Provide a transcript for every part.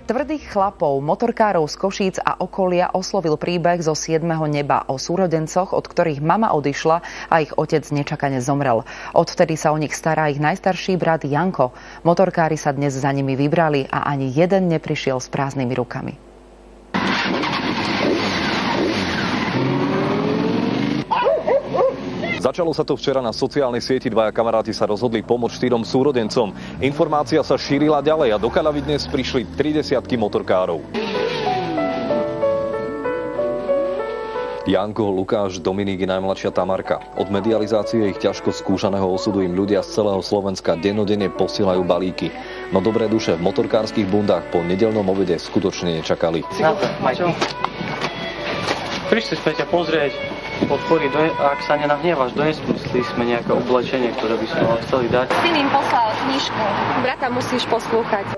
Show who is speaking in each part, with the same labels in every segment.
Speaker 1: Tvrdých chlapov, motorkárov z Košíc a okolia oslovil príbeh zo 7. neba o súrodencoch, od ktorých mama odišla a ich otec nečakane zomrel. Odvtedy sa o nich stará ich najstarší brat Janko. Motorkári sa dnes za nimi vybrali a ani jeden neprišiel s prázdnymi rukami.
Speaker 2: Začalo sa to včera na sociálnej sieti. Dvaja kamaráti sa rozhodli pomôcť 4 súrodencom. Informácia sa šírila ďalej a do Kaľavy dnes prišli 30 motorkárov. Janko, Lukáš, Dominik i najmladšia Tamarka. Od medializácie ich ťažko skúšaného osudu im ľudia z celého Slovenska dennodenne posielajú balíky. No dobré duše v motorkárskych bundách po nedeľnom obede skutočne nečakali.
Speaker 3: Prišli sme ťa pozrieť, podporiť, ak sa nenahnievaš, donesli sme nejaké oblečenie, ktoré by sme chceli dať.
Speaker 4: Syn im poslal knižku. Brata musíš poslúchať.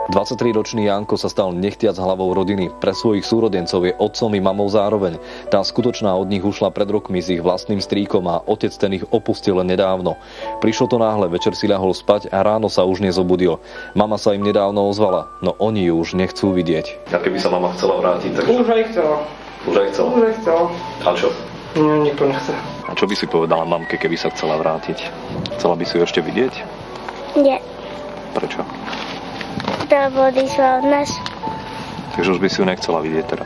Speaker 2: 23-ročný Janko sa stal nechtiac hlavou rodiny. Pre svojich súrodencov je otcom i mamou zároveň. Tá skutočná od nich ušla pred rokmi s ich vlastným strýkom a otec ten ich opustil len nedávno. Prišlo to náhle, večer si ľahol spať a ráno sa už nezobudil. Mama sa im nedávno ozvala, no oni ju už nechcú vidieť. A keby sa mama chcela vrátiť, tak...
Speaker 5: Už aj chcela.
Speaker 2: Už aj chcela?
Speaker 5: Už aj chcela.
Speaker 2: A čo?
Speaker 5: Nikto nechce.
Speaker 2: A čo by si povedala mamke, keby sa chcela vrátiť? Chcela by si ju ešte vidieť?
Speaker 6: Nie.
Speaker 2: Prečo?
Speaker 6: Lebo odišla od nás.
Speaker 2: Takže už by si ju nechcela vidieť teda.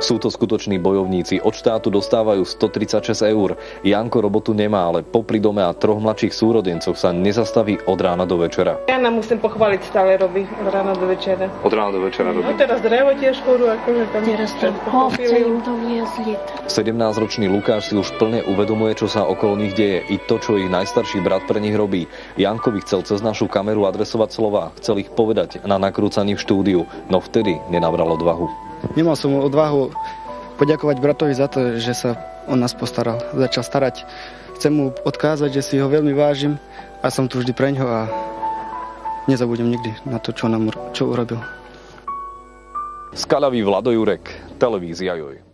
Speaker 2: Sú to skutoční bojovníci. Od štátu dostávajú 136 eur. Janko robotu nemá, ale popri dome a 3 mladších súrodencoch sa nezastaví od rána do večera.
Speaker 5: Ja nám musím pochváliť, stále robí od rána do večera.
Speaker 2: Od rána do večera robí.
Speaker 5: No teraz drevo tiež chodú, akože tam...
Speaker 6: Teraz tam ovce im doviezli.
Speaker 2: 17-ročný Lukáš si už plne uvedomuje, čo sa okolo nich deje. I to, čo ich najstarší brat pre nich robí. Jankovi chcel cez našu kameru adresovať slová. Chcel ich povedať na nakrúcaní v štúdiu. No vtedy nenabral odvahu.
Speaker 7: Nemal som odvahu poďakovať bratovi za to, že sa o nás postaral, začal starať. Chcem mu odkázať, že si ho veľmi vážim a som tu vždy preňho a nezabudem nikdy na to, čo urobil.
Speaker 2: Z Kaľavy Vlado Jurek, televízia Joj.